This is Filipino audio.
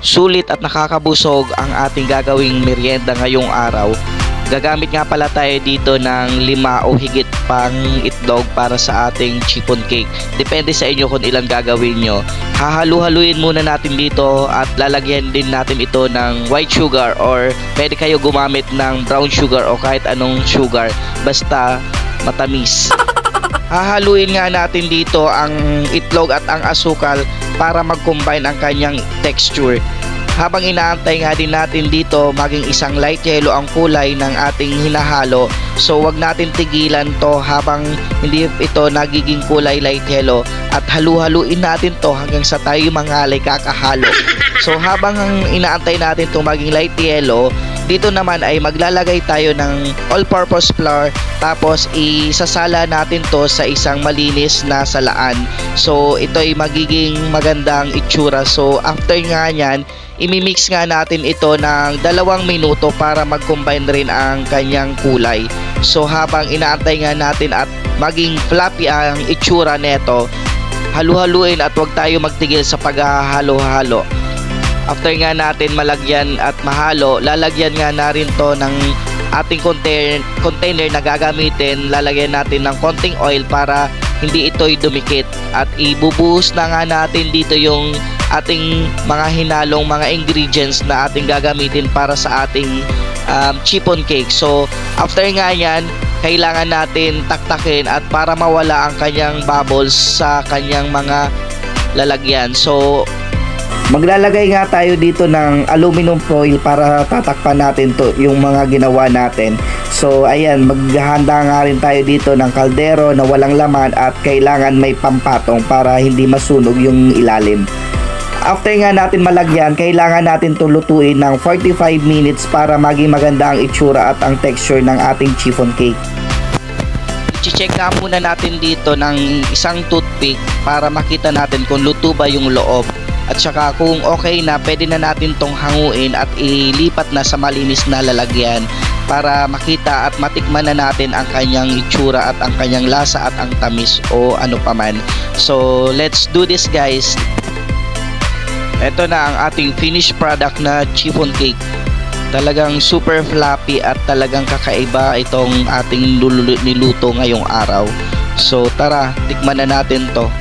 sulit at nakakabusog ang ating gagawing merienda ngayong araw. Gagamit nga pala tayo dito ng 5 o higit pang itlog para sa ating chiffon cake. Depende sa inyo kung ilang gagawin nyo. Hahalu-haluin muna natin dito at lalagyan din natin ito ng white sugar, or pwede kayo gumamit ng brown sugar o kahit anong sugar, basta matamis. Hahaluin nga natin dito ang itlog at ang asukal para mag-combine ang kanyang texture. Habang inaantay nga din natin dito maging isang light yellow ang kulay ng ating hinahalo. So wag natin tigilan to habang hindi ito nagiging kulay light yellow, at halu-haluin natin to hanggang sa tayo mangalay kakahalo. So habang inaantay natin to maging light yellow, dito naman ay maglalagay tayo ng all-purpose flour, tapos isasala natin to sa isang malinis na salaan. So ito ay magiging magandang itsura. So after nga nyan, imimix nga natin ito ng 2 minuto para mag-combine rin ang kanyang kulay. So habang inaantay nga natin at maging fluffy ang itsura neto, halu-haluin at huwag tayo magtigil sa paghahalo-halo. After nga natin malagyan at mahalo, lalagyan nga na rin to ng ating container na gagamitin. Lalagyan natin ng konting oil para hindi ito'y dumikit, at ibubuhos na nga natin dito yung ating mga hinalong mga ingredients na ating gagamitin para sa ating chiffon cake. So after nga yan, kailangan natin taktakin at para mawala ang kanyang bubbles sa kanyang mga lalagyan. So maglalagay nga tayo dito ng aluminum foil para tatakpan natin to yung mga ginawa natin. So ayan, maghahanda nga rin tayo dito ng kaldero na walang laman at kailangan may pampatong para hindi masunog yung ilalim. After nga natin malagyan, kailangan natin itong lutuin ng 45 minutes para maging maganda ang itsura at ang texture ng ating chiffon cake. I-check nga muna natin dito ng isang toothpick para makita natin kung luto ba yung loob. At saka kung okay na, pwede na natin tong hanguin at ilipat na sa malinis na lalagyan para makita at matikman na natin ang kanyang itsura at ang kanyang lasa at ang tamis o ano paman. So let's do this, guys. Ito na ang ating finished product na chiffon cake. Talagang super fluffy at talagang kakaiba itong ating niluto ngayong araw. So tara, tikman na natin to.